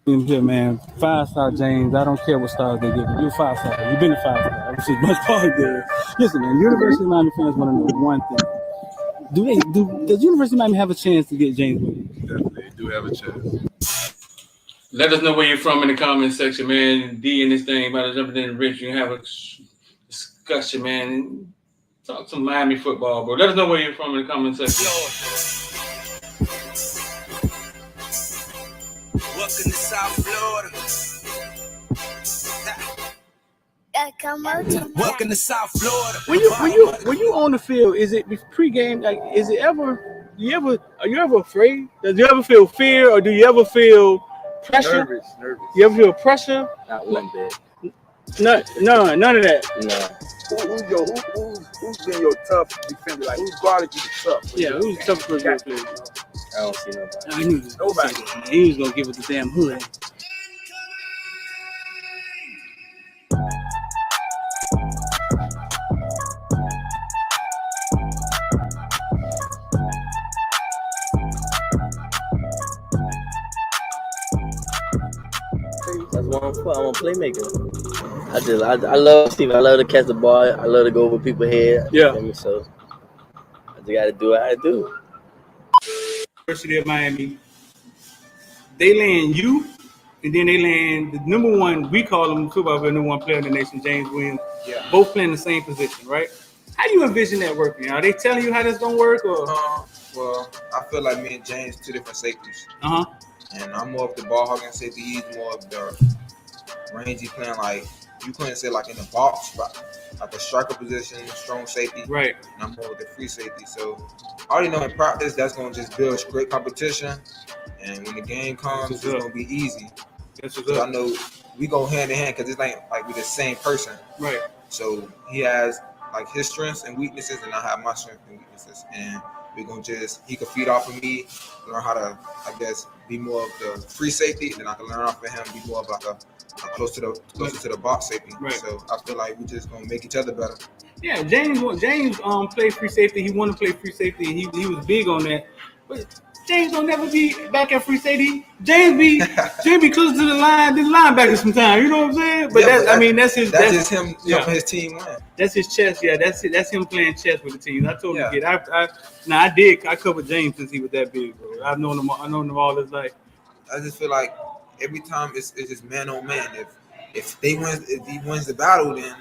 Here, man. 5-star James. I don't care what stars they give you. You're 5-star. You've been a 5-star, which is much harder. Listen, man. University of Miami fans want to know one thing. Does University of Miami have a chance to get James Williams? Definitely do have a chance. Let us know where you're from in the comment section, man. D in this thing about to jump in the rich. You can have a discussion, man. Talk some Miami football, bro. Let us know where you're from in the comment section. Welcome to South Florida. Welcome to South Florida. When you on the field, is it pregame? Like, is it ever? Are you ever afraid? Does you ever feel fear, or do you ever feel pressure? Nervous. You ever feel pressure? Not one bit. None of that. No. Who's been your tough defender? Like, who's guarded you the tough? Yeah, who's the toughest person to play? I don't see nobody. I knew this. Nobody. He was gonna give it the damn hood. That's what I'm for. I'm a playmaker. I love Steve. I love to catch the ball. I love to go over people's head. Yeah. So I just got to do what I do. University of Miami, they land you, and then they land the number one. We call him Footballville number one player in the nation, James Williams. Yeah. Both playing the same position, right? How do you envision that working? Are they telling you how that's gonna work, or? Well, I feel like me and James two different safeties. Uh-huh. And I'm more of the ball hogging safety. He's more of the rangy playing, like you couldn't say like in the box, but like a striker position, strong safety. Right. And I'm more of the free safety. So I already know in practice that's gonna just build great competition. And when the game comes, it's gonna be easy. Because I know we go hand in hand because it's like we the same person. Right. So he has like his strengths and weaknesses, and I have my strengths and weaknesses. And we're gonna he can feed off of me, learn how to, I guess, be more of the free safety, and then I can learn off of him, be more of like a closer to the box safety. Right. So I feel like we just gonna make each other better. Yeah, James played free safety. He wanted to play free safety, and he was big on that. But James don't never be back at free safety. James be closer to the line than linebacker sometimes. You know what I'm saying? But Yeah, that's just him helping his team win. That's his chess. Yeah, that's him playing chess with the team. I totally Yeah. get it. I covered James since he was that big, bro. I've known him all his life. I just feel like every time it's just man on man. If he wins the battle, then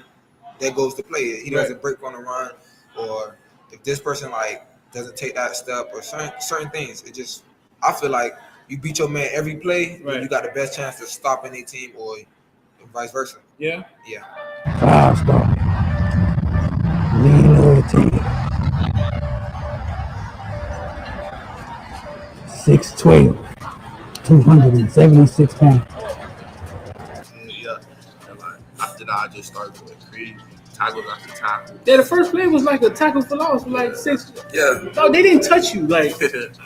that goes to play. He doesn't break on the run, or if this person like doesn't take that step, or certain things. It just, I feel like you beat your man every play, Right. you got the best chance to stop any team, or vice versa. Yeah. Yeah. 5-star. Lean loyalty. 6'12", 276 pounds. Yeah. After that, I just started going crazy. Tackles after tackle. Yeah, the first play was like a tackle for loss, like 6. Yeah. Dog, they didn't touch you. Like,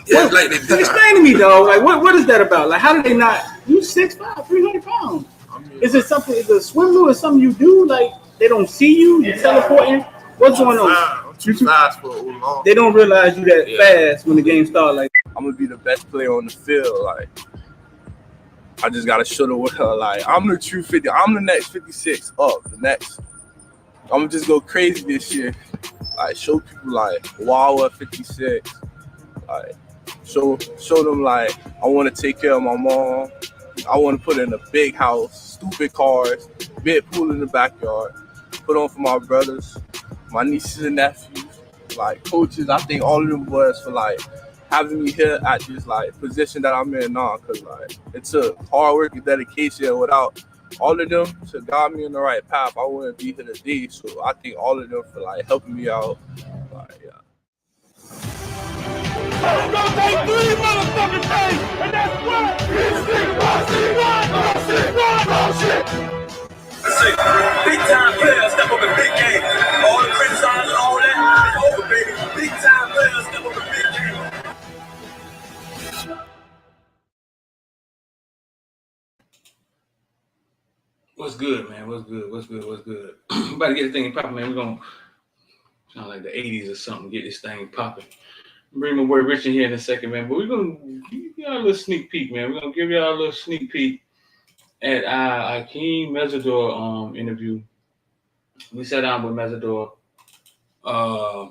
Yeah, like they did. explain to me, dog. Like, what is that about? Like, how do they not? You 6'5", 300 pounds. I mean, Is it something? Is it a swim move or something you do? Like, they don't see you. You're teleporting. What's going on? I'm too fast for Oolong. They don't realize you that fast when the game starts. Like, I'm gonna be the best player on the field. Like, I just gotta show the world. Like, I'm the true 50. I'm the next 56 up. The next. I'm gonna just go crazy this year. Like, show people like, wow, at 56. Like, show them like I want to take care of my mom. I want to put in a big house, stupid cars, big pool in the backyard. Put on for my brothers, my nieces and nephews, like coaches. I think all of them boys for like having me here at this like position that I'm in now, cause like it took hard work and dedication. Without all of them to guide me in the right path, I wouldn't be here today. So I think all of them for like helping me out. Like, yeah. It's gonna take 3 motherfucking days, and that's what big time players step up in big game. All the criticize and all that is over, baby. Big time players step up in big game. What's good, man? What's good? I'm about to get this thing popping, man. We're gonna sound like the 80s or something, get this thing popping. Bring my boy Rich in here in a second, man. But we're gonna give y'all a little sneak peek, man. We're gonna give y'all a little sneak peek at our Akeem Mesidor interview, we sat down with Mesidor. I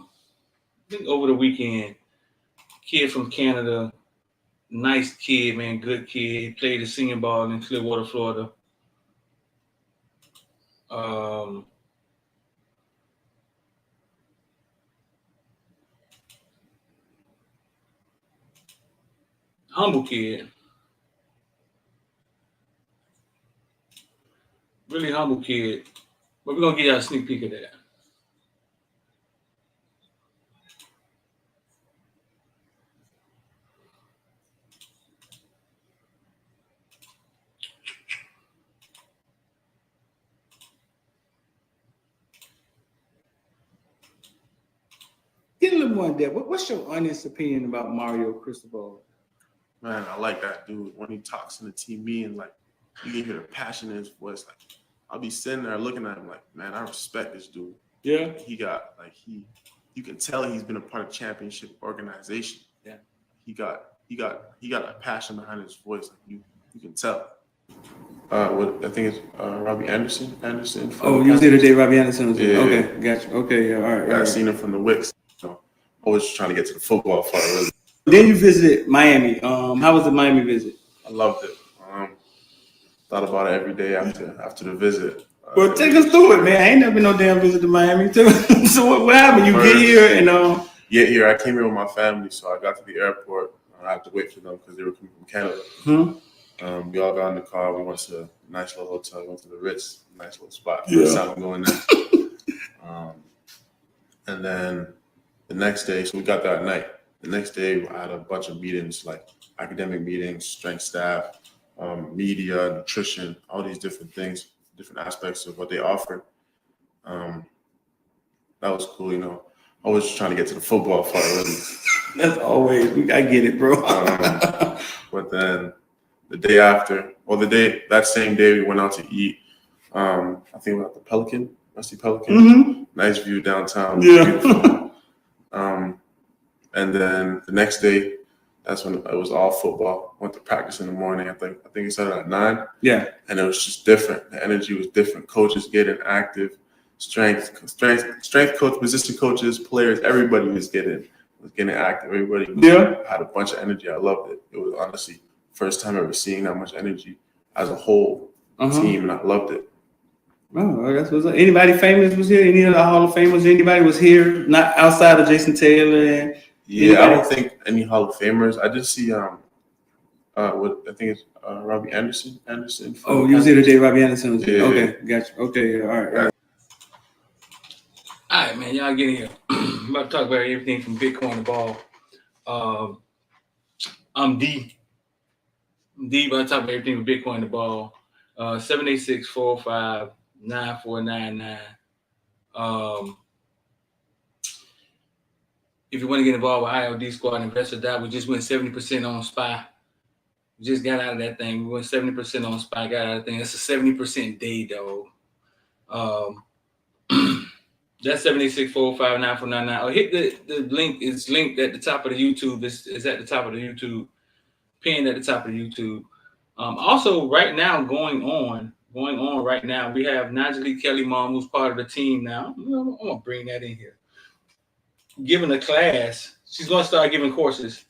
think over the weekend, kid from Canada, nice kid, man, good kid. He played the senior ball in Clearwater, Florida. Humble kid. Really humble kid. But we're going to give y'all a sneak peek of that. Get a little more in depth. What's your honest opinion about Mario Cristobal? Man, I like that dude. When he talks in the TV and like you can hear the passion in his voice. Like I'll be sitting there looking at him like, man, I respect this dude. Yeah. He got like you can tell he's been a part of championship organization. Yeah. He got a passion behind his voice. Like you can tell. What I think it's Robbie Anderson. Oh, you was there today, Robbie Anderson was there. Yeah. Okay, gotcha. Okay, yeah, all right. I seen him from the Wicks. So always trying to get to the football part. Really. Then you visited Miami. How was the Miami visit? I loved it. Thought about it every day after the visit. Well, take us through it, man. I ain't never been no damn visit to Miami. So what happened? You get here and Get here. I came here with my family, so I got to the airport. I had to wait for them because they were coming from Canada. Mm-hmm. We all got in the car. We went to a nice little hotel. We went to the Ritz, nice little spot. Yeah. First time going there. And then the next day, so we got there at night. The next day, I had a bunch of meetings, like academic meetings, strength staff, media, nutrition, all these different things, different aspects of what they offer. That was cool, you know. I was just trying to get to the football part, really. That's always, I get it, bro. But then the day after, or that same day, we went out to eat. I think we went out to Pelican, Rusty Pelican. Mm-hmm. Nice view downtown. Yeah. Beautiful. And then the next day, that's when it was all football. Went to practice in the morning. I think it started at 9. Yeah. And it was just different. The energy was different. Coaches getting active, strength coach, position coaches, players, everybody was getting active. Everybody had a bunch of energy. I loved it. It was honestly first time ever seeing that much energy as a whole team, and I loved it. Oh, that's what's up. Anybody famous was here? Any of the Hall of Famers? Anybody was here? Not outside of Jason Taylor and yeah, I don't think any Hall of Famers. I did see what I think it's Robbie Anderson. Oh, you was here today, Robbie Anderson was here. Yeah. Okay, gotcha. Okay, all right. All right, man, y'all get in here. I'm about to talk about everything from Bitcoin to ball. I'm D. About to talk about everything from Bitcoin to ball. 786-405-9499. If you want to get involved with IOD Squad Investor, we just went 70% on SPY. We just got out of that thing. We went 70% on SPY, got out of that thing. That's a 70% day, dog. That's 786-405-9499. Oh, hit the link. It's linked at the top of the YouTube. It's at the top of the YouTube. Pinned at the top of the YouTube. Also, right now, going on right now, we have Nyjalik Kelly mom, who's part of the team now. I'm gonna bring that in here. Giving a class. She's gonna start giving courses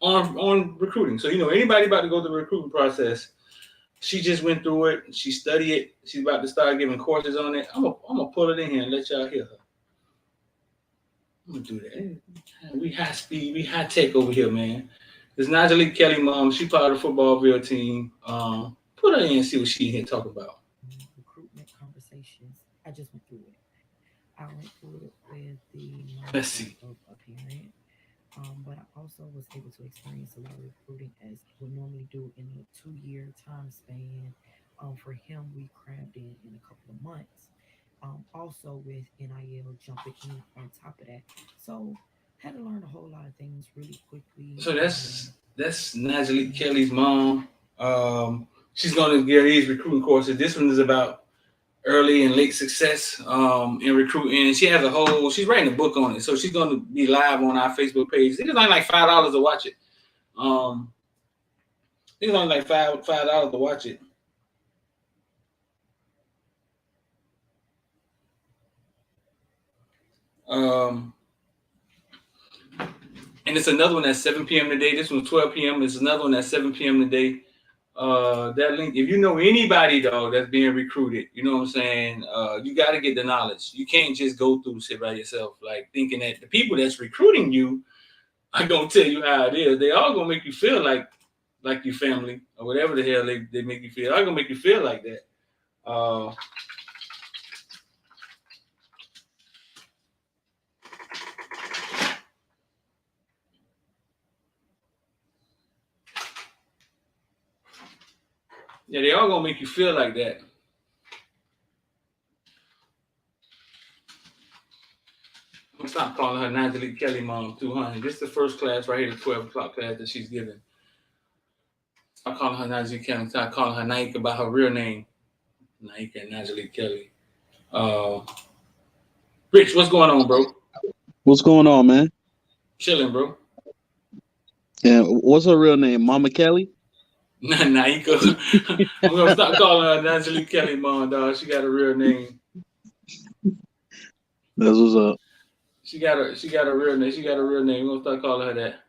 on recruiting. So anybody about to go through the recruiting process, she just went through it. She studied it. She's about to start giving courses on it. I'm gonna pull it in here and let y'all hear her. I'm gonna do that. We high speed, we high tech over here, man. This Nyjalik Kelly mom, she part of the Footballville team. Put her in and see what she here talk about. Recruitment conversations. I just went through it. I went through it with the Let's see. of a parent, but I also was able to experience a lot of recruiting as we normally do in a 2-year time span. For him, we crammed in a couple of months. Also with NIL jumping in on top of that, so had to learn a whole lot of things really quickly. So that's Nyjalik Kelly's mom. She's gonna give these recruiting courses. This one is about early and late success in recruiting. She has she's writing a book on it. So she's gonna be live on our Facebook page. It's only like $5 to watch it. It's only like $5 to watch it. And it's another one at 7 p.m. today. This one's 12 p.m. It's another one at 7 p.m. today. That link, if you know anybody, though, that's being recruited, you know what I'm saying? You got to get the knowledge. You can't just go through shit by yourself, like thinking that the people that's recruiting you are going to tell you how it is. They all going to make you feel like your family or whatever the hell they make you feel. They're going to make you feel like that. Yeah, they all gonna make you feel like that. I'm gonna stop calling her Nyjalik Kelly mom 200. This is the first class right here, the 12 o'clock class that she's giving. Stop calling her Nyjalik Kelly. Stop calling her Naika by her real name. Naika and Nyjalik Kelly. Rich, what's going on, bro? What's going on, man? Chilling, bro. Yeah, what's her real name? Mama Kelly? Naika. I'm gonna stop calling her Nyjalik Kelly mom, dog. She got a real name. That's what's up. She got a real name. She got a real name. We're gonna start calling her that.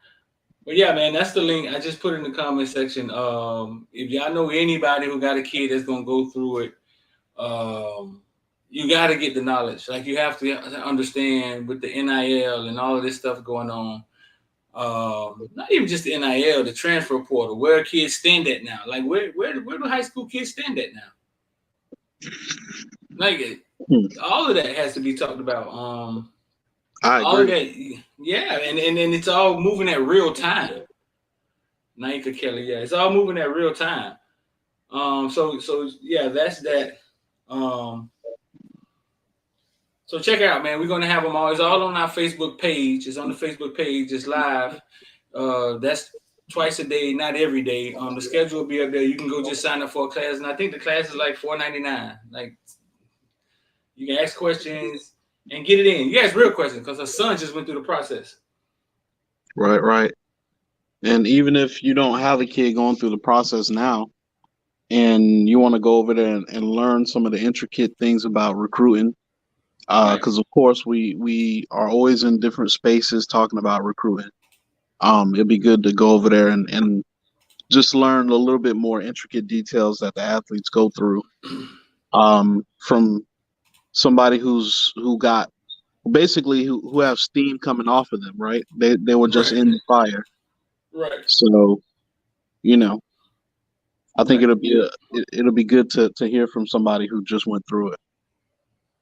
But yeah, man, that's the link. I just put it in the comment section. If y'all know anybody who got a kid that's gonna go through it, you got to get the knowledge. Like, you have to understand with the NIL and all of this stuff going on. Not even just the NIL, the transfer portal, where kids stand at now. Like, where do high school kids stand at now? Like, all of that has to be talked about. I agree. All of that, yeah, and it's all moving at real time. Nyjalik Kelly, yeah, it's all moving at real time. So yeah, that's that. So check it out, man. We're gonna have them all. It's all on our Facebook page. It's on the Facebook page. It's live. That's twice a day, not every day. The schedule will be up there. You can go just sign up for a class, and I think the class is like $4.99. Like, you can ask questions and get it in. You ask real questions because her son just went through the process. Right. And even if you don't have a kid going through the process now, and you want to go over there and learn some of the intricate things about recruiting, because of course we are always in different spaces talking about recruiting. It'd be good to go over there and just learn a little bit more intricate details that the athletes go through, from somebody who have steam coming off of them, right? They were just in the fire. Right. So, I think it'll be good to hear from somebody who just went through it.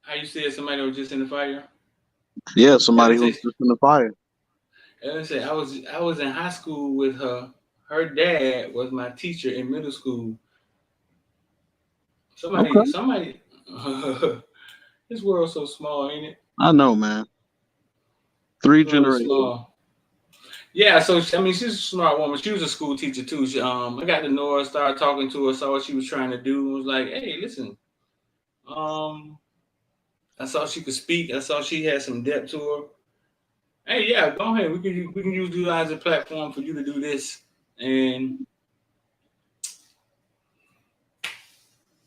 How you said somebody who was just in the fire? Yeah, somebody who's just in the fire. Let me say, I was in high school with her. Her dad was my teacher in middle school. Somebody. This world's so small, ain't it? I know, man. 3 generations. Small. Yeah, so she's a smart woman. She was a school teacher too. I got to know her, started talking to her, saw what she was trying to do, and was like, "Hey, listen, I saw she could speak. I saw she had some depth to her. Hey, yeah, go ahead. We can utilize a platform for you to do this." And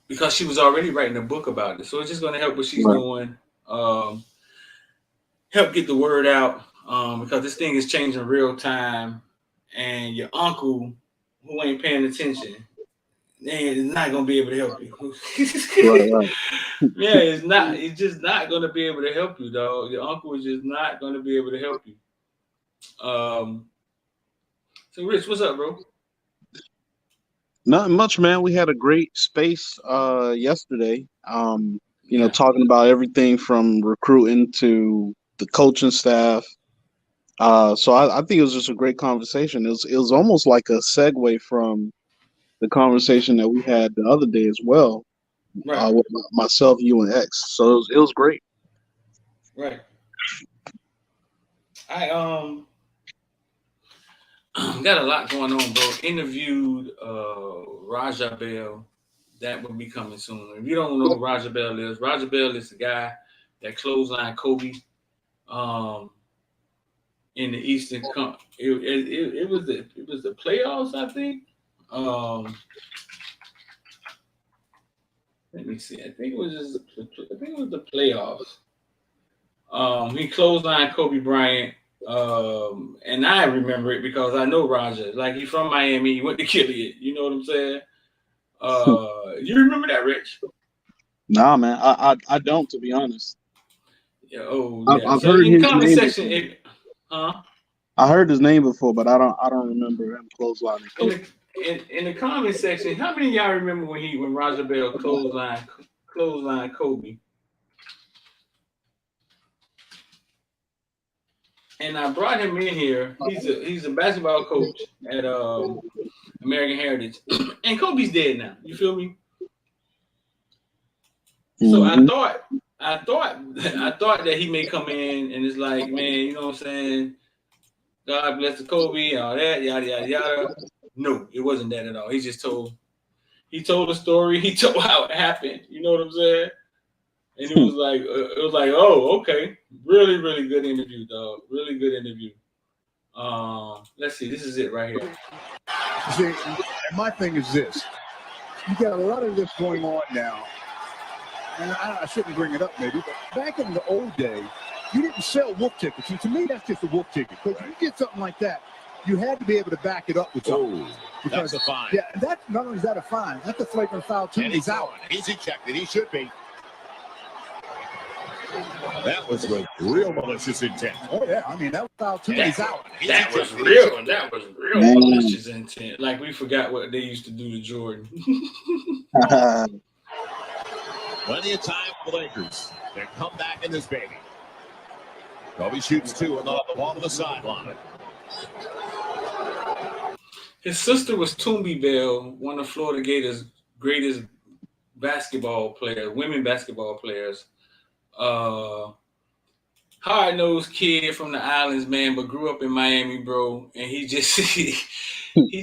because she was already writing a book about it, so it's just going to help what she's doing. Help get the word out, because this thing is changing real time, and your uncle who ain't paying attention, is not going to be able to help you. Right. Yeah, it's not. It's just not going to be able to help you, dog. Your uncle is just not going to be able to help you. So, Rich, what's up, bro? Not much, man. We had a great space yesterday. Talking about everything from recruiting to the coaching staff. So I think it was just a great conversation. It was almost like a segue from the conversation that we had the other day as well, with myself, you, and X. So it was great. Right. I got a lot going on, bro. Interviewed Raja Bell. That will be coming soon. If you don't know who Raja Bell is the guy that clothesline Kobe in the Eastern it was the playoffs, I think. Let me see. I think it was the playoffs. He clotheslined Kobe Bryant. And I remember it because I know Roger. Like, he's from Miami. He went to Killian. You know what I'm saying? You remember that, Rich? Nah, man, I don't, to be honest. Yeah. Oh, yeah. I've So heard in his comment name section, before. I heard his name before, but I don't remember him clotheslining Kobe. In the comment section, how many of y'all remember when Roger Bell clotheslined Kobe? And I brought him in here. He's a basketball coach at American Heritage, and Kobe's dead now. You feel me? So I thought that he may come in and it's like, man, you know what I'm saying? God bless the Kobe, all that, yada yada yada. No, it wasn't that at all. He told the story. He told how it happened. You know what I'm saying? And it was like, oh, okay, really, really good interview, dog. Really good interview. Let's see, this is it right here. See, my thing is this: you got a lot of this going on now, and I shouldn't bring it up, maybe, but back in the old day, you didn't sell wolf tickets. And to me, that's just a wolf ticket. Because if you get something like that, you had to be able to back it up with something. Because, that's a fine. Yeah, and that's not only is that a fine, that's a flagrant foul too. And he's out. Easy check that he should be. That was with real malicious intent. Oh yeah, I mean that was foul too. He's out. That was real. That was real malicious intent. Like, we forgot what they used to do to Jordan. Plenty of time for the Lakers. They come back in this baby. Kobe shoots two and the ball to the sideline. His sister was Toomey Bell, one of Florida Gators' greatest basketball players, women basketball players. Hard-nosed kid from the islands, man, but grew up in Miami, bro. And he just he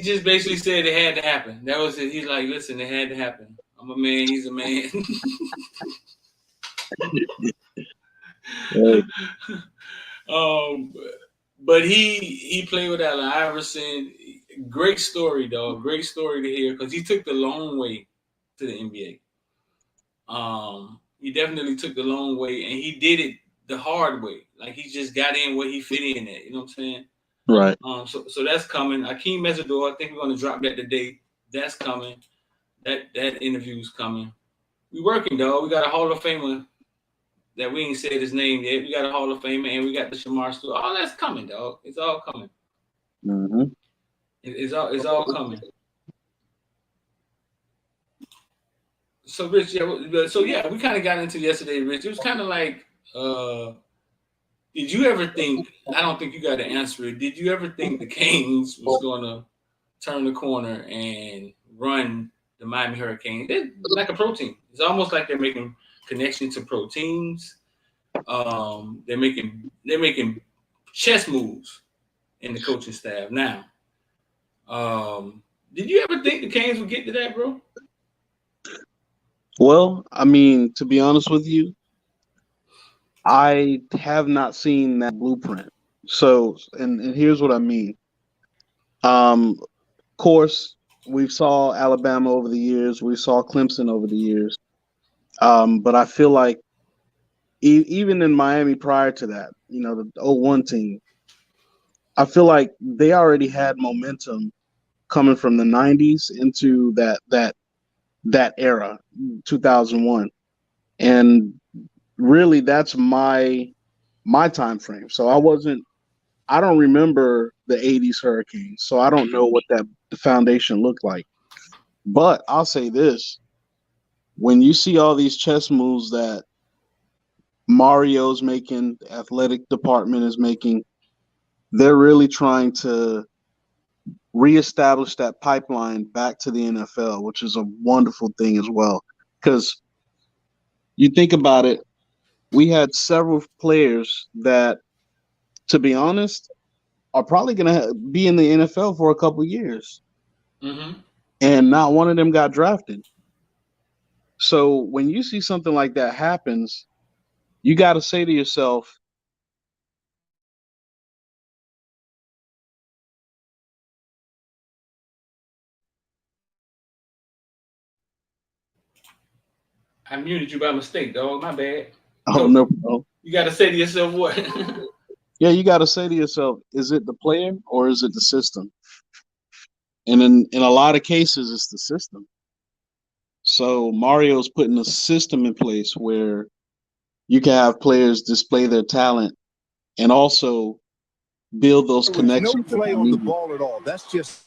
just basically said it had to happen. That was it. He's like, listen, it had to happen. I'm a man. He's a man. But he played with Allen Iverson. Great story, dog. Great story to hear, because he took the long way to the NBA. He definitely took the long way, and he did it the hard way. Like, he just got in where he fit in at. You know what I'm saying? Right. So that's coming. Akeem Mesidor, I think we're gonna drop that today. That's coming. That interview's coming. We working, dog. We got a Hall of Famer that we ain't said his name yet. We got a Hall of Famer, and we got the Shamar Stewart. All that's coming, dog. It's all coming. Mm-hmm. It's all coming. So, Rich, yeah, we kind of got into yesterday, Rich. It was kind of like, did you ever think, I don't think you got to answer it, did you ever think the Canes was going to turn the corner and run the Miami Hurricanes? They're like a pro team. It's almost like they're making connection to pro teams. They're making chess moves in the coaching staff now. Did you ever think the Canes would get to that, bro? Well, I mean, to be honest with you, I have not seen that blueprint. So, and here's what I mean. Of course, we saw Alabama over the years. We saw Clemson over the years. But I feel like even in Miami prior to that, you know, the 01 team, I feel like they already had momentum coming from the 90s into that era, 2001. And really that's my time frame. So I don't remember the 80s Hurricanes. So I don't know what the foundation looked like. But I'll say this. When you see all these chess moves that Mario's making, the athletic department is making, they're really trying to reestablish that pipeline back to the NFL, which is a wonderful thing as well. Because you think about it, we had several players that, to be honest, are probably going to be in the NFL for a couple of years. Mm-hmm. And not one of them got drafted. So when you see something like that happens, you got to say to yourself, I muted you by mistake, dog. My bad. oh, no. You got to say to yourself what? Yeah, you got to say to yourself, is it the player or is it the system? And in a lot of cases, it's the system. So Mario's putting a system in place where you can have players display their talent and also build those There was no connections. play on the ball at all. That's just,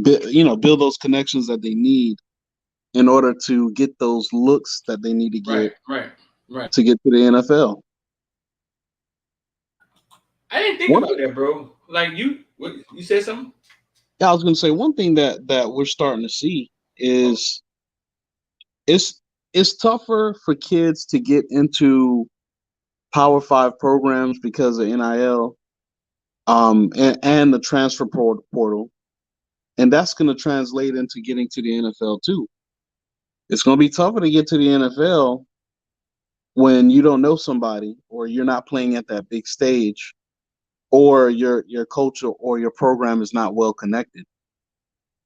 build those connections that they need in order to get those looks that they need to get Right. to get to the NFL. I didn't think about that, bro. Like you said something? Yeah, I was going to say one thing that we're starting to see is it's tougher for kids to get into Power 5 programs because of NIL, and the transfer portal, and that's going to translate into getting to the NFL too. It's going to be tougher to get to the NFL when you don't know somebody, or you're not playing at that big stage, or your coach or your program is not well connected.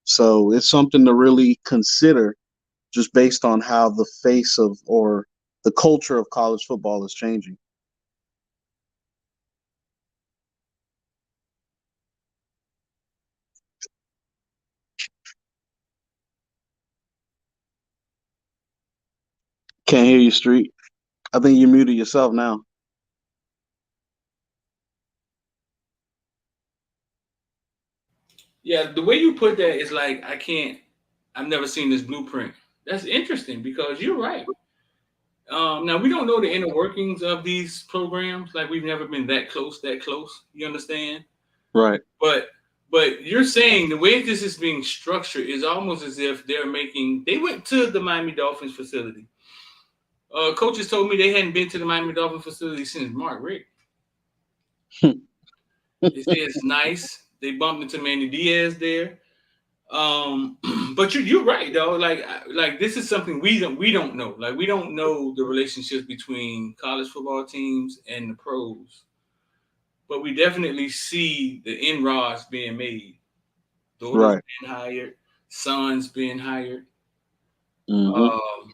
So it's something to really consider, just based on how the face of or the culture of college football is changing. Can't hear you, Street. I think you muted yourself now. Yeah, the way you put that is like I've never seen this blueprint. That's interesting because you're right. Now we don't know the inner workings of these programs. Like we've never been that close. You understand? Right. But you're saying the way this is being structured is almost as if they went to the Miami Dolphins facility. Coaches told me they hadn't been to the Miami Dolphins facility since Mark Richt. They say it's nice. They bumped into Manny Diaz there. But you're right though. Like this is something we don't know. Like we don't know the relationships between college football teams and the pros. But we definitely see the inroads being made. Daughters being hired, sons being hired. Mm-hmm.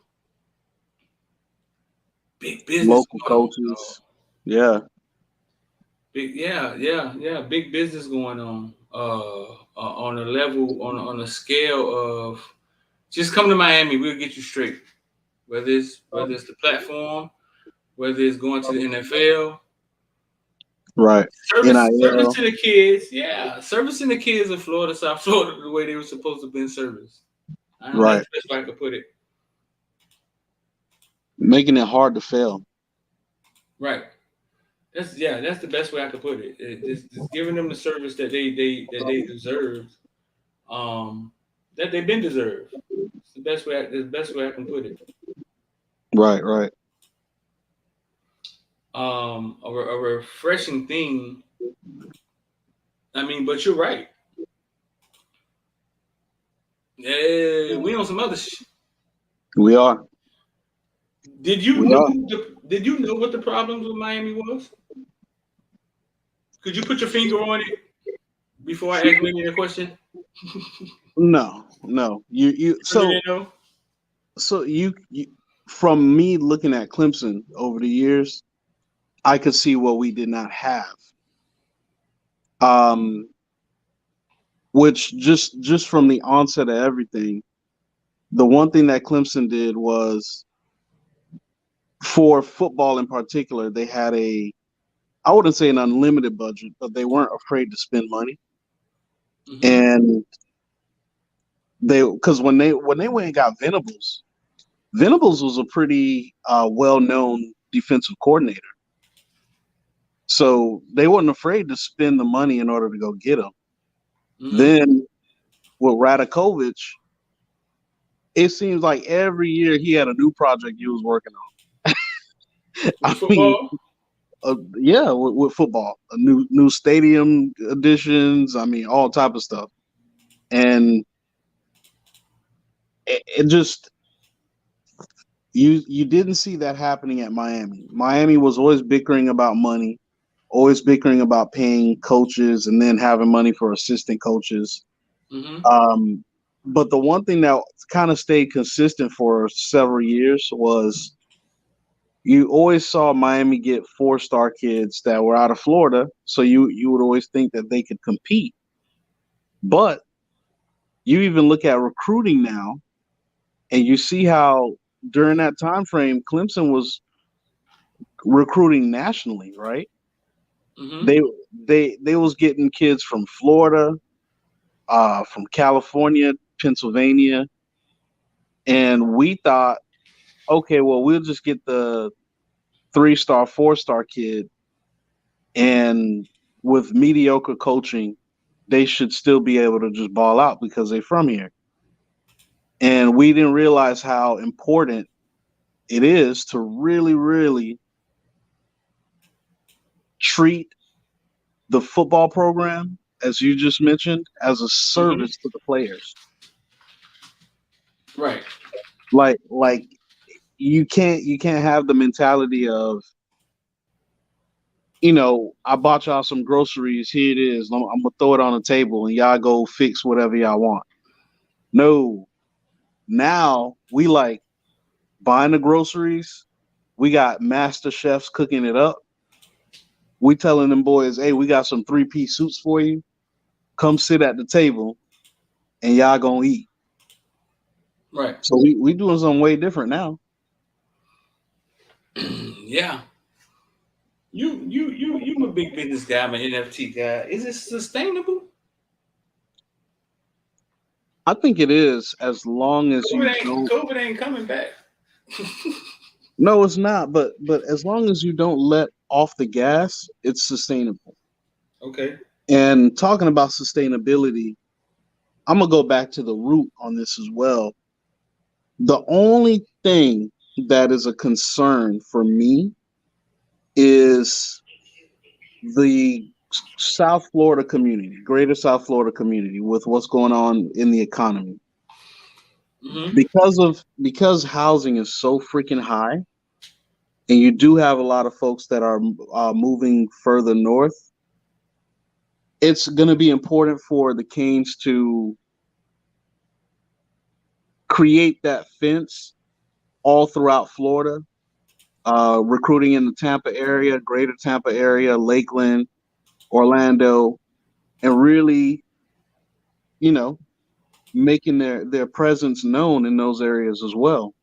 Big business. Local coaches. Yeah. Big business going on. On a level, on a scale of just come to Miami, we'll get you straight. Whether it's the platform, whether it's going to the NFL. Right. Servicing the kids, servicing the kids in Florida, South Florida, the way they were supposed to be in service. That's the best way I could put it. Making it hard to fail. Right. That's the best way I could put it. It's giving them the service that they deserve, that they've been deserved. It's the best way I can put it. Right. A refreshing thing. I mean, but you're right. We on some other shit. We are. Did you know what the problems with Miami was? Could you put your finger on it before I ask you a question? No. You from me looking at Clemson over the years, I could see what we did not have. Which just from the onset of everything, the one thing that Clemson did was, for football in particular, they had I wouldn't say an unlimited budget, but they weren't afraid to spend money. Mm-hmm. And because when they went and got Venables was a pretty well-known defensive coordinator. So they weren't afraid to spend the money in order to go get him. Mm-hmm. Then with Radakovich, it seems like every year he had a new project he was working on. With football, a new stadium additions. I mean, all type of stuff, and it just you didn't see that happening at Miami. Miami was always bickering about money, always bickering about paying coaches and then having money for assistant coaches. Mm-hmm. But the one thing that kind of stayed consistent for several years was you always saw Miami get 4-star kids that were out of Florida, so you would always think that they could compete. But you even look at recruiting now, and you see how during that time frame, Clemson was recruiting nationally, right? Mm-hmm. They was getting kids from Florida, from California, Pennsylvania, and we thought, okay, well, we'll just get the 3-star, 4-star kid, and with mediocre coaching, they should still be able to just ball out because they're from here. And we didn't realize how important it is to really, really treat the football program, as you just mentioned, as a service to the players. Right. Like you can't have the mentality of, I bought y'all some groceries. Here it is. I'm gonna throw it on the table and y'all go fix whatever y'all want. No. Now we like buying the groceries. We got master chefs cooking it up. We telling them boys, hey, we got some 3-piece suits for you. Come sit at the table and y'all gonna eat. Right. So we doing something way different now. Yeah. You a big business guy, I'm an NFT guy. Is it sustainable? I think it is, as long as COVID ain't coming back. No, it's not. But as long as you don't let off the gas, it's sustainable. Okay. And talking about sustainability, I'm gonna go back to the root on this as well. The only thing that is a concern for me is the South Florida community, greater South Florida community, with what's going on in the economy. Mm-hmm. Because housing is so freaking high, and you do have a lot of folks that are moving further north, it's going to be important for the Canes to create that fence all throughout Florida, recruiting in the Tampa area, greater Tampa area, Lakeland, Orlando, and really, making their presence known in those areas as well.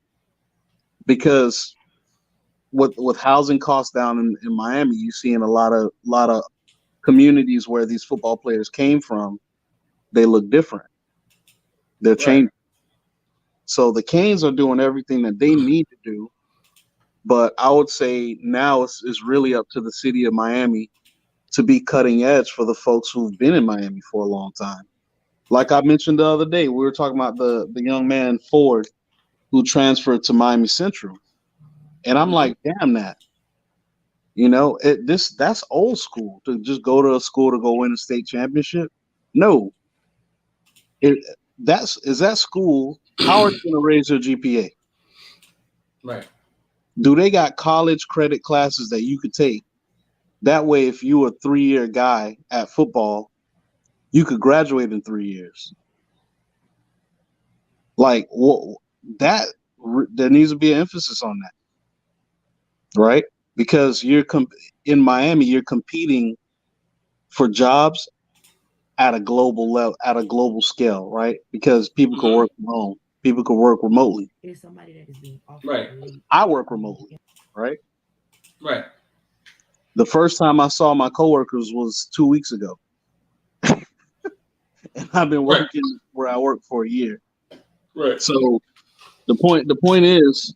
Because with housing costs down in Miami, you see in a lot of communities where these football players came from, they look different. They're changing. Right. So the Canes are doing everything that they need to do, but I would say now it's really up to the city of Miami to be cutting edge for the folks who've been in Miami for a long time. Like I mentioned the other day, we were talking about the young man Ford who transferred to Miami Central. And I'm like, damn that. That's old school, to just go to a school to go win a state championship. No. Is that school, how are they going to raise their GPA? Right. Do they got college credit classes that you could take? That way, if you were a 3-year guy at football, you could graduate in 3 years. Like, there needs to be an emphasis on that, right? Because in Miami, you're competing for jobs at a global level, at a global scale, right? Because people can work from home, people can work remotely. It's somebody that is being offered. Right. I work remotely, right? Right. The first time I saw my coworkers was 2 weeks ago. And I've been working where I work for a year. Right. So the point is,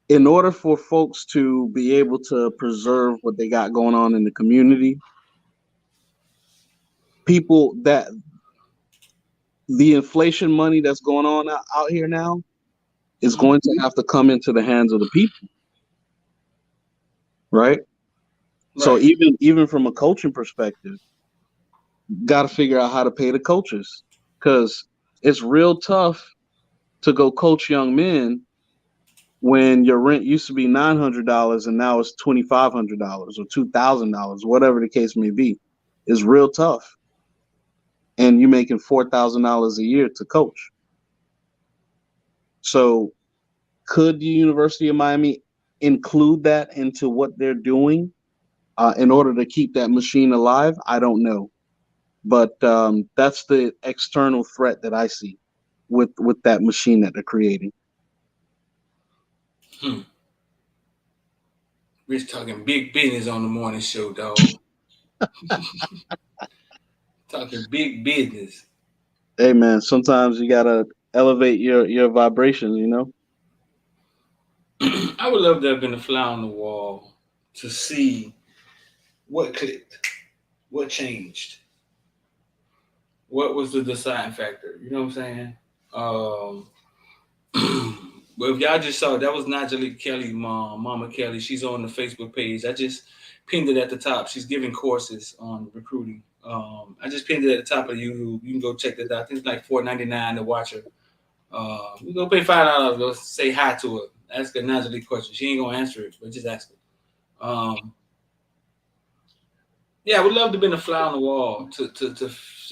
in order for folks to be able to preserve what they got going on in the community, people that the inflation money that's going on out here now is going to have to come into the hands of the people. Right? So even from a coaching perspective, got to figure out how to pay the coaches, because it's real tough to go coach young men when your rent used to be $900 and now it's $2,500 or $2,000, whatever the case may be. It's real tough. And you're making $4,000 a year to coach. So could the University of Miami include that into what they're doing in order to keep that machine alive, I don't know. But that's the external threat that I see with that machine that they're creating. Rich talking big business on the morning show, dog. Talking big business. Hey man, sometimes you gotta elevate your vibrations, you know. I would love to have been a fly on the wall to see what clicked, what changed, what was the deciding factor. You know what I'm saying? But if y'all just saw, that was Nyjalik Kelly, Mama Kelly. She's on the Facebook page. I just pinned it at the top. She's giving courses on recruiting. I just pinned it at the top of YouTube. You can go check that out. I think it's like $4.99 to watch her. You go pay $5. Go say hi to her. Ask her Nyjalik question. She ain't gonna answer it, but just ask her. Yeah, I would love to be a fly on the wall to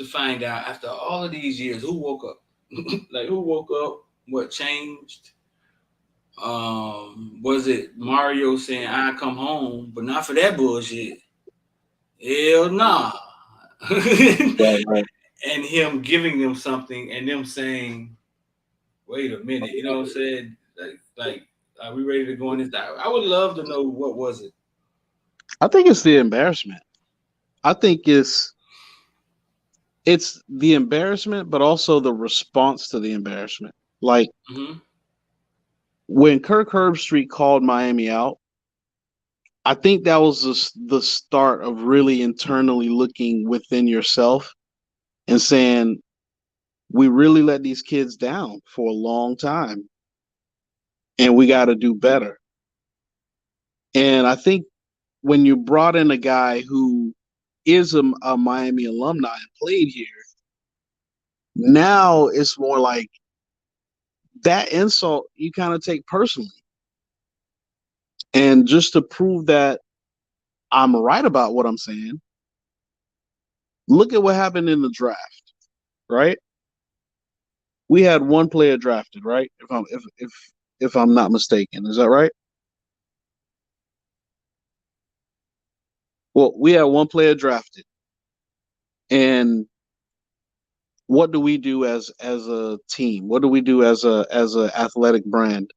find out after all of these years who woke up. Like who woke up? What changed? Was it Mario saying I come home, but not for that bullshit? Hell nah. Right. And him giving them something and them saying, wait a minute, you know what I'm saying? Like are we ready to go in this? I would love to know what was it. I think it's the embarrassment. I think it's the embarrassment, but also the response to the embarrassment. Like when Kirk Herbstreit called Miami out, I think that was the start of really internally looking within yourself and saying, we really let these kids down for a long time, and we got to do better. And I think when you brought in a guy who is a Miami alumni and played here, now it's more like that insult you kind of take personally. And just to prove that I'm right about what I'm saying, look at what happened in the draft, right? We had one player drafted, right? If I'm not mistaken, is that right? Well, we had one player drafted, and what do we do as a team? What do we do as a athletic brand?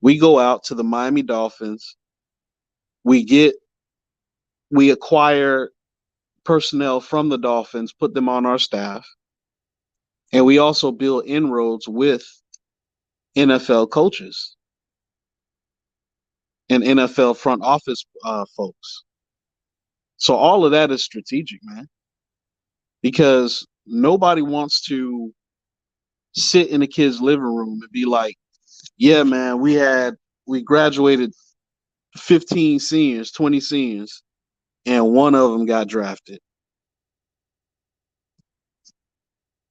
We go out to the Miami Dolphins. We acquire personnel from the Dolphins, put them on our staff, and we also build inroads with NFL coaches and NFL front office folks. So all of that is strategic, man, because nobody wants to sit in a kid's living room and be like, yeah, man, we graduated 15 seniors, 20 seniors, and one of them got drafted.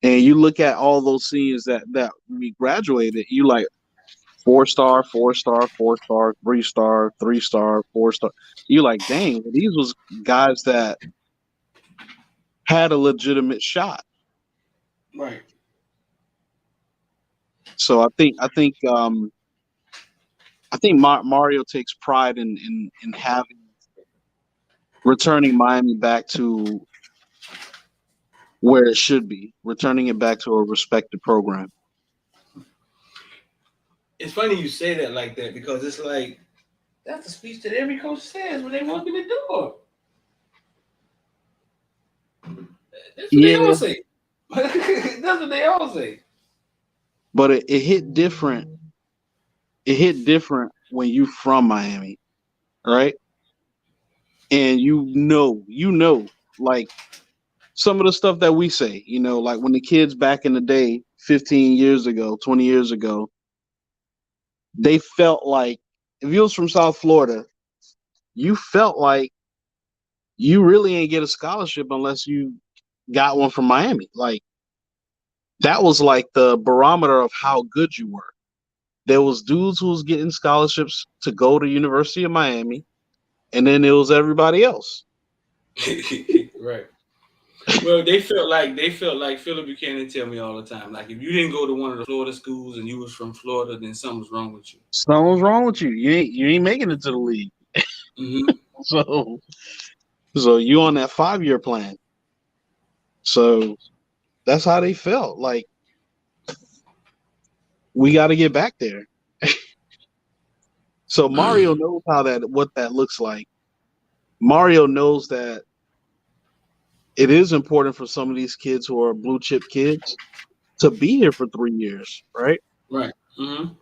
And you look at all those seniors that we graduated, you like 4-star, 4-star, 4-star, 3-star, 3-star, 4-star. You like, dang, these was guys that had a legitimate shot. Right. So I think Mario takes pride in having returning Miami back to where it should be, returning it back to a respected program. It's funny you say that like that because it's like that's the speech that every coach says when they want me to do it. That's what they all say. That's what they all say. But it hit different. It hit different when you from Miami, right? And you know, like some of the stuff that we say, you know, like when the kids back in the day, 15 years ago, 20 years ago, they felt like if you was from South Florida, you felt like you really ain't get a scholarship unless you got one from Miami. Like that was like the barometer of how good you were. There was dudes who was getting scholarships to go to University of Miami, and then it was everybody else. Right. Well, they felt like Philip Buchanan tell me all the time. Like, if you didn't go to one of the Florida schools and you was from Florida, then something was wrong with you. Something's wrong with you. You ain't making it to the league. Mm-hmm. So you on that 5-year plan. So that's how they felt. Like, we got to get back there. So Mario knows what that looks like. Mario knows that it is important for some of these kids who are blue chip kids to be here for 3 years, right? Right. Mm-hmm.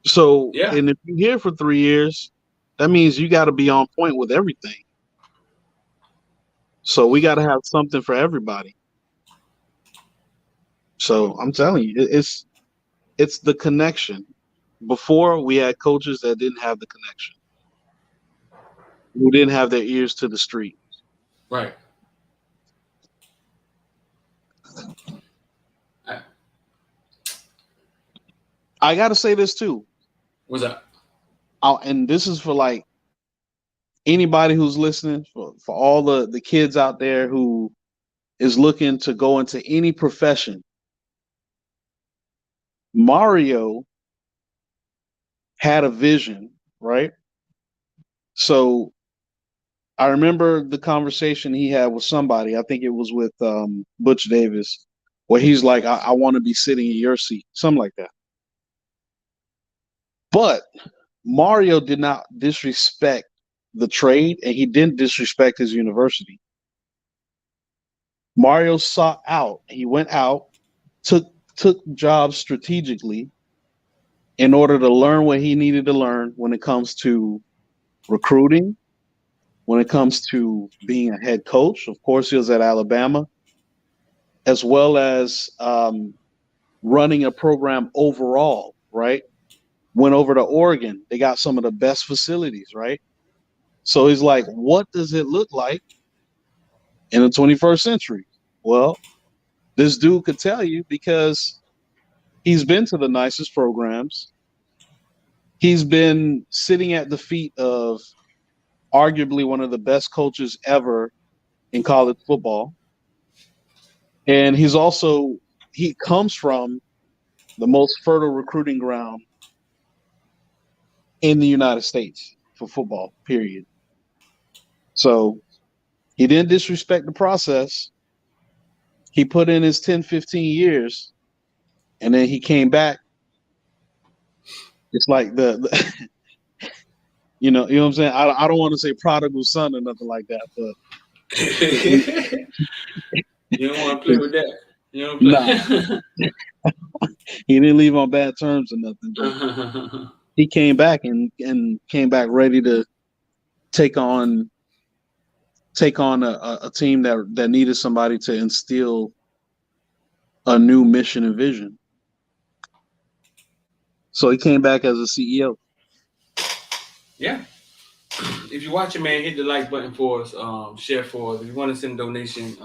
So, Yeah. and if you're here for 3 years, that means you got to be on point with everything. So we got to have something for everybody. So I'm telling you, it's the connection. Before, we had coaches that didn't have the connection, who didn't have their ears to the street. Right. I got to say this too. What's up? And this is for like anybody who's listening, for all the kids out there who is looking to go into any profession. Mario had a vision, right? So I remember the conversation he had with somebody. I think it was with Butch Davis, where he's like, I want to be sitting in your seat, something like that. But Mario did not disrespect the trade, and he didn't disrespect his university. Mario sought out. He went out, took jobs strategically in order to learn what he needed to learn when it comes to recruiting, when it comes to being a head coach. Of course, he was at Alabama, as well as running a program overall, right? Went over to Oregon. They got some of the best facilities, right? So he's like, what does it look like in the 21st century? Well, this dude could tell you because he's been to the nicest programs. He's been sitting at the feet of arguably one of the best coaches ever in college football. And he comes from the most fertile recruiting ground in the United States for football, period. So he didn't disrespect the process. He put in his 10, 15 years, and then he came back. It's like the you know what I'm saying? I don't want to say prodigal son or nothing like that, but you don't want to play with that. You don't play. Nah. He didn't leave on bad terms or nothing. But he came back and came back ready to take on a team that needed somebody to instill a new mission and vision. So he came back as a CEO. Yeah. If you're watching, man, hit the like button for us. Share for us. If you want to send a donation,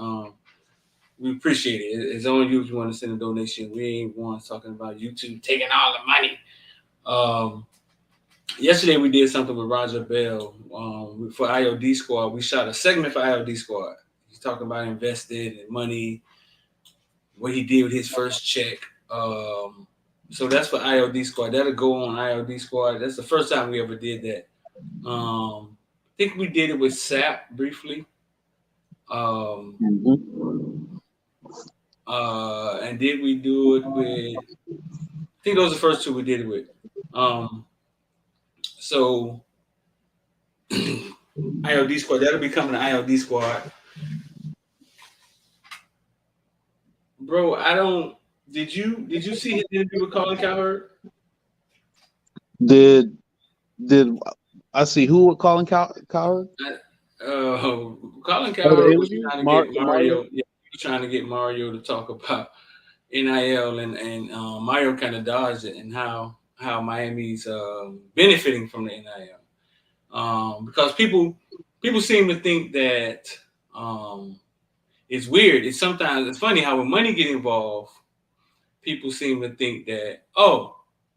we appreciate it. It's on you if you want to send a donation. We ain't ones talking about YouTube taking all the money. Yesterday we did something with Roger Bell for IOD Squad. We shot a segment for IOD Squad. He's talking about investing and money, what he did with his first check. So that's for IOD Squad. That'll go on IOD Squad. That's the first time we ever did that. I think we did it with SAP briefly. And did we do it with, I think those are the first two we did it with. So IOD Squad, that'll be coming to IOD Squad. Bro, did you see his interview with Colin Cowherd? Did I see who with Colin Cowherd? Colin Cowherd was trying to get Mario. Yeah, he was trying to get Mario to talk about NIL, and Mario kind of dodged it, and how Miami's benefiting from the NIL. Because people seem to think that it's weird. It's funny how when money get involved, people seem to think that,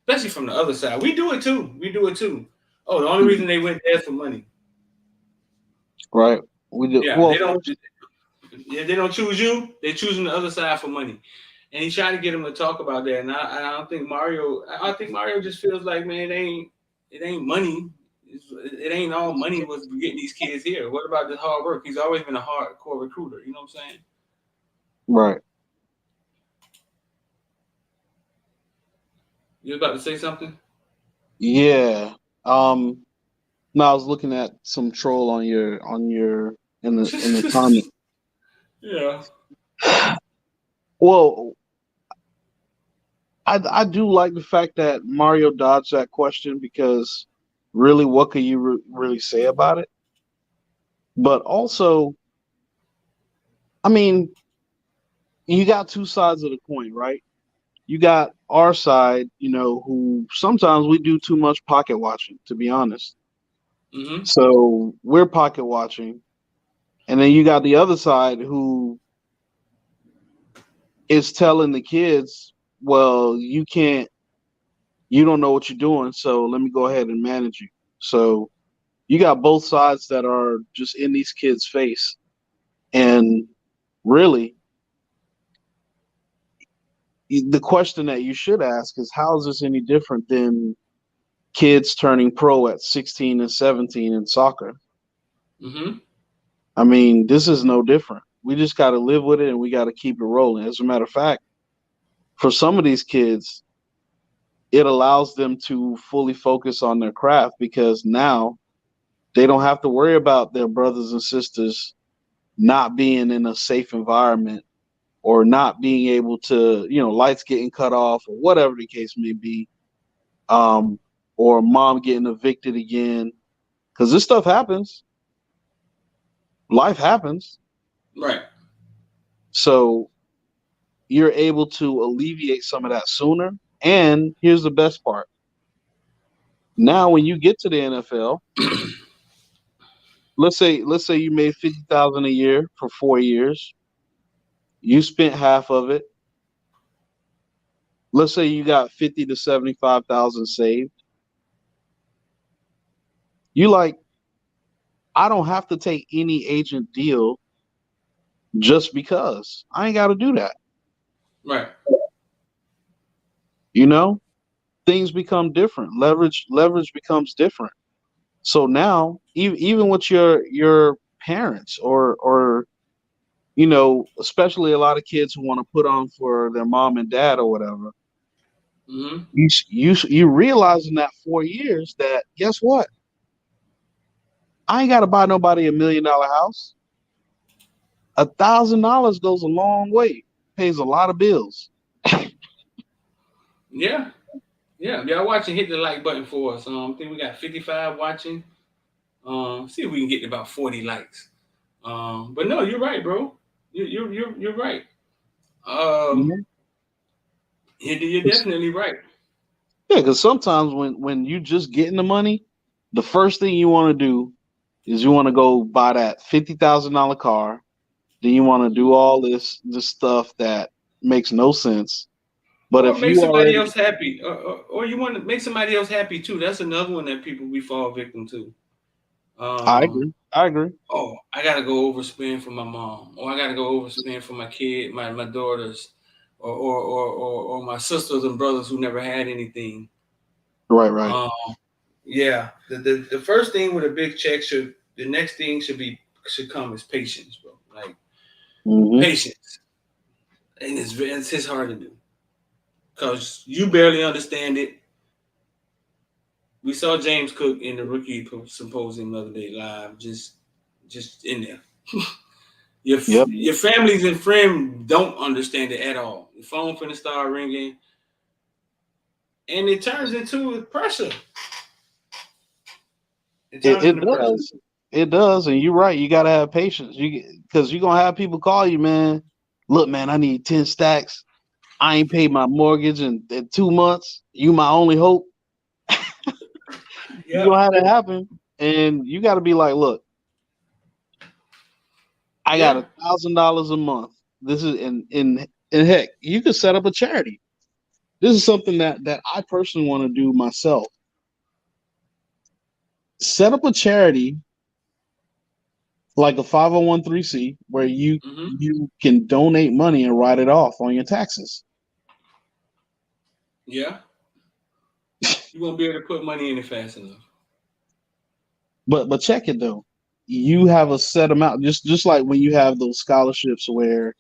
especially from the other side, we do it too. Oh, the only reason they went there is for money. Right. We do. Yeah, well, they don't. Yeah, they don't choose you. They choosing the other side for money. And he tried to get him to talk about that. And I don't think Mario. I think Mario just feels like, man, it ain't money. It ain't all money was getting these kids here. What about the hard work? He's always been a hardcore recruiter. You know what I'm saying? Right. You about to say something? Yeah. No, I was looking at some troll on your in the comment. Yeah. Well, I do like the fact that Mario dodged that question because really, what could you really say about it? But also, I mean, you got two sides of the coin, right? You got our side, who sometimes we do too much pocket watching, to be honest. Mm-hmm. So we're pocket watching. And then you got the other side who is telling the kids, well, you don't know what you're doing, so let me go ahead and manage you. So you got both sides that are just in these kids' face. And really, the question that you should ask is, how is this any different than kids turning pro at 16 and 17 in soccer? Mm-hmm. I mean, this is no different. We just got to live with it and we got to keep it rolling. As a matter of fact, for some of these kids, it allows them to fully focus on their craft because now they don't have to worry about their brothers and sisters not being in a safe environment or not being able to, lights getting cut off or whatever the case may be, or mom getting evicted again, because this stuff happens. Life happens. Right. So you're able to alleviate some of that sooner. And here's the best part. Now, when you get to the NFL, let's say you made $50,000 a year for 4 years. You spent half of it. Let's say you got 50 to 75,000 saved. You like, I don't have to take any agent deal just because. I ain't got to do that. Right. Things become different. Leverage becomes different. So now, even with your parents or especially a lot of kids who want to put on for their mom and dad or whatever, mm-hmm. you realize in that 4 years that, guess what? I ain't got to buy nobody $1 million house. $1,000 goes a long way. Pays a lot of bills. Yeah. Yeah. Y'all watching, hit the like button for us. I think we got 55 watching. See if we can get to about 40 likes. But no, you're right, bro. You're right. You're definitely right. Yeah, because sometimes when you just getting the money, the first thing you want to do is you want to go buy that $50,000 car. Then you want to do all this stuff that makes no sense. But or if make you somebody already, else happy, or you want to make somebody else happy too. That's another one that we fall victim to. I agree. Oh, I gotta go overspend for my mom, or I gotta go overspend for my kid, my daughters, or my sisters and brothers who never had anything. Right. Yeah. The first thing with a big check the next thing should come is patience, bro. Like patience, and it's hard to do because you barely understand it. We saw James Cook in the rookie symposium the other day live, just in there. Your families and friends don't understand it at all. Your phone finna start ringing, and it turns into pressure. It does, and you're right. You gotta have patience. Because you're gonna have people call you, man. Look, man, I need 10 stacks. I ain't paid my mortgage in 2 months. You my only hope. You gonna have that happen, and you got to be like, look, I got $1,000 a month. This is in heck, you could set up a charity. This is something that I personally want to do myself. Set up a charity like a 501(c) where you can donate money and write it off on your taxes. Yeah. You won't be able to put money in it fast enough. But check it though. You have a set amount, just like when you have those scholarships where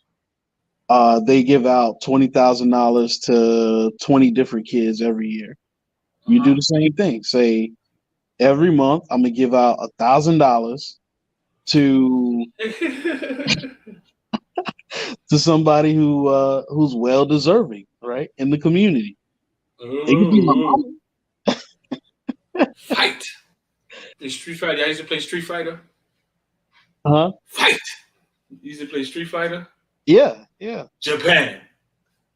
they give out $20,000 to 20 different kids every year. You do the same thing. Say every month I'm gonna give out $1,000 to to somebody who's well deserving, right, in the community. It could be my mama. Fight. The Street Fighter. I used to play Street Fighter. Fight. You used to play Street Fighter. Yeah. Japan.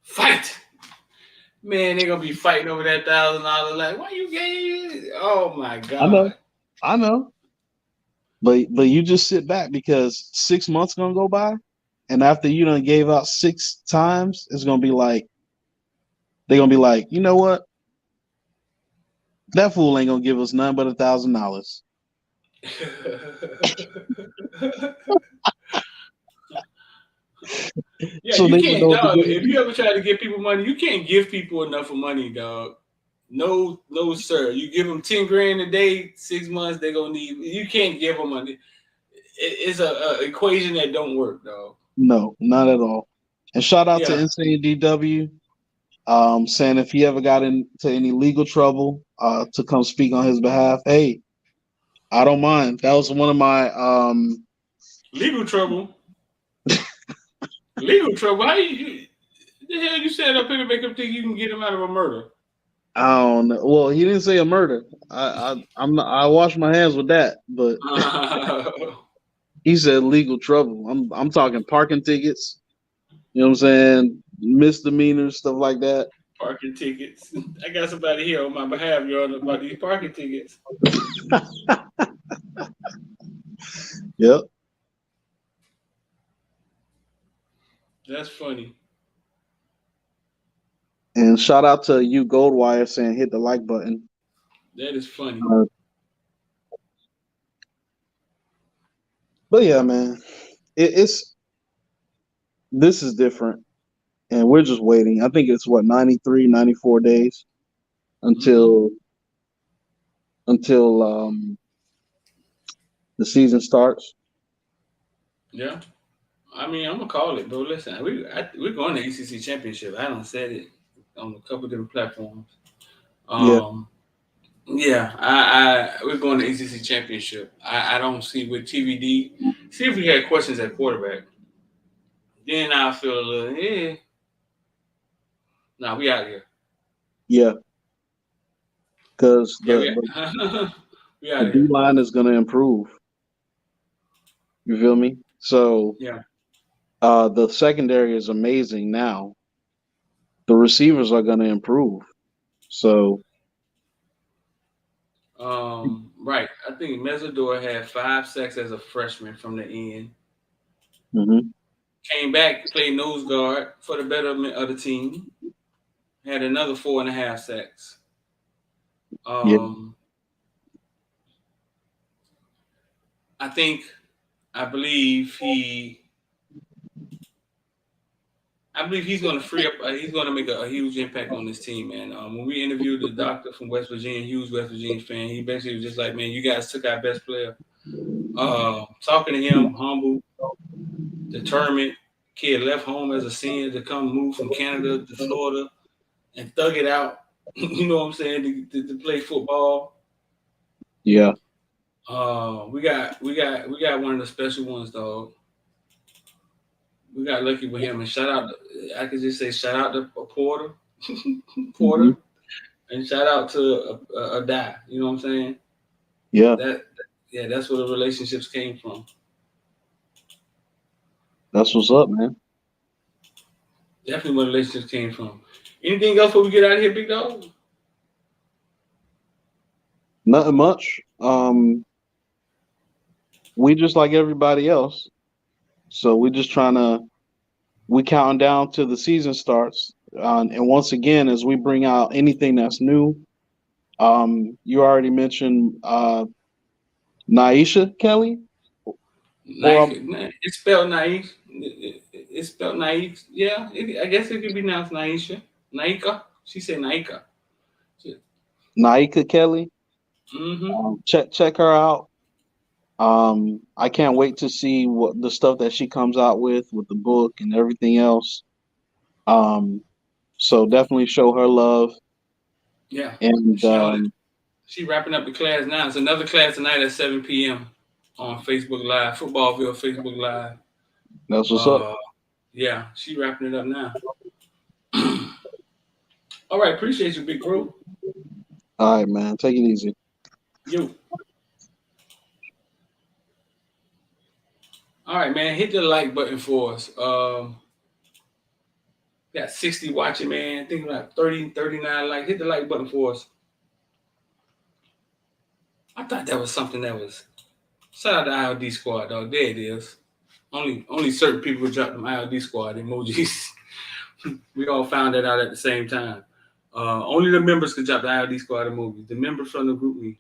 Fight. Man, they're gonna be fighting over that $1,000. Like, why you gay? Oh my god. I know. But you just sit back because 6 months gonna go by, and after you done gave out 6 times, it's gonna be like they're gonna be like, you know what? That fool ain't gonna give us nothing but $1,000. Yeah, So you they can't, know dog. If you ever try to give people money, you can't give people enough of money, dog. No, sir. You give them 10 grand a day, 6 months, they're gonna need. You can't give them money. It's a equation that don't work, dog. No, not at all. And shout out to Insane DW, saying if he ever got into any legal trouble, to come speak on his behalf. Hey, I don't mind. That was one of my legal trouble. Legal trouble. How you the hell you set up here to make him think you can get him out of a murder? I don't know. Well, he didn't say a murder. I wash my hands with that, but he said legal trouble. I'm talking parking tickets. You know what I'm saying? Misdemeanors, stuff like that. Parking tickets. I got somebody here on my behalf, Your Honor, about these parking tickets. Yep. That's funny. And shout out to you, Goldwire, saying hit the like button. That is funny. But yeah, man, this is different, and we're just waiting. I think it's 93, 94 days until the season starts. Yeah. I mean, I'm gonna call it, bro. Listen, we're going to ACC championship. I done said it on a couple different platforms. We're going to ACC championship. I don't see with TVD. See if we had questions at quarterback. Then I feel a little, Nah, we out here. Yeah, because the D line is going to improve. You feel me? So yeah. The secondary is amazing now. The receivers are going to improve. So, right. I think Mesidor had 5 sacks as a freshman from the end. Mm-hmm. Came back, played nose guard for the betterment of the team. Had another 4.5 sacks. I believe he's going to free up. He's going to make a huge impact on this team, man. When we interviewed the doctor from West Virginia, huge West Virginia fan, he basically was just like, "Man, you guys took our best player." Talking to him, humble, determined kid, left home as a senior to come move from Canada to Florida and thug it out. You know what I'm saying? To play football. Yeah. We got one of the special ones, dog. We got lucky with him, and I could just say shout out to Porter, and shout out to a Die. You know what I'm saying? Yeah. That's where the relationships came from. That's what's up, man. Definitely where the relationships came from. Anything else before we get out of here, big dog? Nothing much. We just like everybody else. So we counting down till the season starts. And once again, as we bring out anything that's new, you already mentioned Nyjalik Kelly. It's spelled Naive. It's spelled Naive. Yeah, I guess it could be pronounced Naisha. Naika. She said Naika. Nyjalik Kelly. Mm-hmm. Check her out. I can't wait to see what the stuff that she comes out with the book and everything else. So definitely show her love. Yeah. And she wrapping up the class now. It's another class tonight at 7 p.m. on Facebook Live, Footballville Facebook Live. That's what's up. Yeah, she wrapping it up now. All right, appreciate you, big bro. All right, man. Take it easy. You. All right, man. Hit the like button for us. Got 60 watching, man. I think about 30, 39 likes. Hit the like button for us. I thought that was something that was. Shout out to IOD Squad, dog. There it is. Only certain people drop them IOD Squad emojis. We all found that out at the same time. Only the members could drop the IOD Squad emojis. The members from the group me.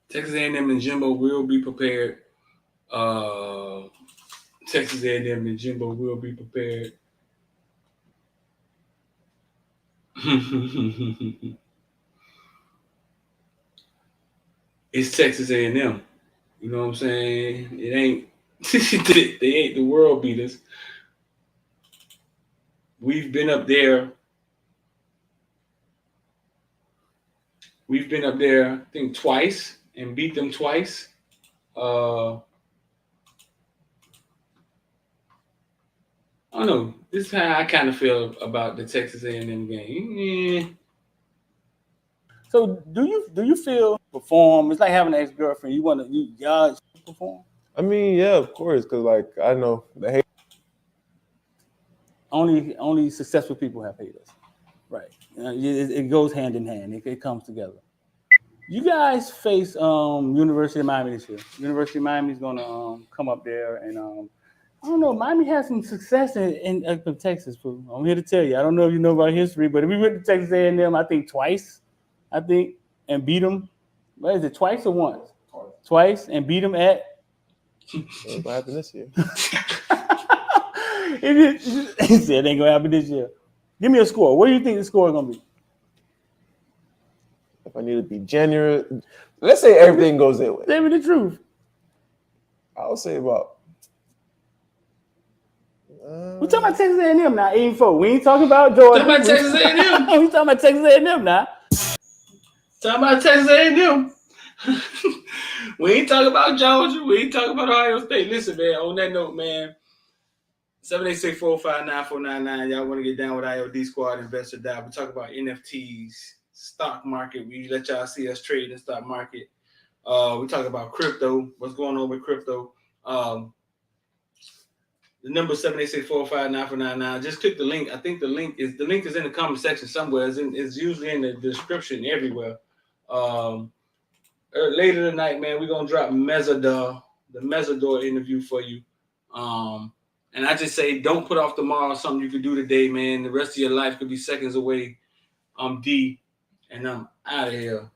Texas A&M and Jimbo will be prepared. Texas A&M and Jimbo will be prepared. It's Texas A&M. You know what I'm saying? It ain't. They ain't the world beaters. We've been up there. I think, twice and beat them twice. I don't know. This is how I kind of feel about the Texas A&M game. So do you feel perform? It's like having an ex-girlfriend. You judge perform? I mean, yeah, of course, because like I know the hate. Only successful people have haters, right? It goes hand in hand. It comes together. You guys face University of Miami this year. University of Miami is going to come up there, and I don't know. Miami has some success in Texas. I'm here to tell you. I don't know if you know about history, but we went to Texas A&M, I think twice. And beat them. What is it? Twice or once? Twice and beat them at. What happened this year? He said it ain't gonna happen this year. Give me a score. What do you think the score is gonna be? If I need to be genuine, let's say everything goes their way. Tell me the truth. I'll say about. We're talking about Texas A&M now. 8-4. We ain't talking about Georgia. Talking about Texas A&M. We talking about Texas A&M now. Talking about Texas A&M. We ain't talking about Georgia. We ain't talking about Ohio State. Listen, man. On that note, man. 786-459-9499. Y'all want to get down with IOD Squad Investor Dive. We talk about NFTs, stock market. We let y'all see us trade in the stock market. We talk about crypto. What's going on with crypto? The number 786-459-9499. Just click the link. I think the link is in the comment section somewhere. It's usually in the description everywhere. Later tonight, man, we're gonna drop the Mezzador interview for you. And I just say, don't put off tomorrow something you could do today, man. The rest of your life could be seconds away. I'm D, and I'm out of here.